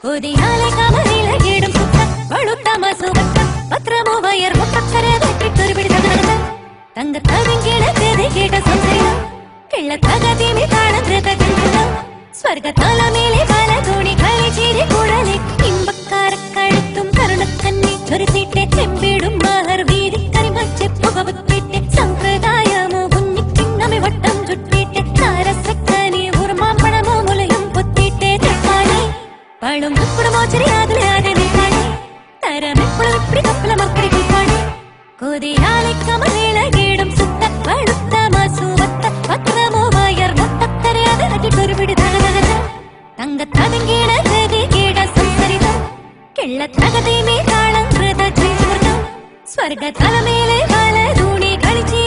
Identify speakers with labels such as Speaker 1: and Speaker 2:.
Speaker 1: കൊതിയാലെ കമറിലകിടും സുത്ത വളുത്തമ സുവത്ത പത്രമോ wire മുട്ടക്കരെ വെട്ടിട്ടൊരു പിടിതകർന്ന് തങ്കത്തതിങ്കിടത്തെ കേട്ട സംസാരം കിള്ളത്തകതിമി കാണുന്നത് സ്വർഗത്താലമേലെ പല തോണി കളിച്ചിരി കുഴലി ഇമ്പക്കാരക്കഴുത്തും കരുണക്കന്നി ചൊരുത്തിട്ടെ ചെമ്പിടും മാഹർ വീതി കരിമച്ച് പുകവുത്തിട്ടെ സമ്പ്രദായമോ കുഞ്ഞിക്കിണ്ണമി വട്ടം ചുട്ടിട്ടെ താരസക്കനി ഉറുമാമ്പഴമോ മുലയും പൊത്തിട്ടെ തെപ്പാണി പളും കുക്കുടമോ ചെറിയാതിലെ ആദ്യ നിൽക്കാണി തരമെപ്പോഴും ഇപ്പടി കപ്പല മക്കടി കുപ്പാണി കൊതിയാലെ കമറിലകിടും സുത്ത വളുത്ത മസുവത്ത പത്രമോ വയർ മുട്ടക്കരെ അതിലകിട്ടൊരു പിടി തങ്കത്തതിങ്കിടത്തെ കേട സംസരിതം കിള്ളത്തകതിമേ താളം ഹൃദ സ്വർഗത്തലമേലെ പല തൂണി കളിച്ചി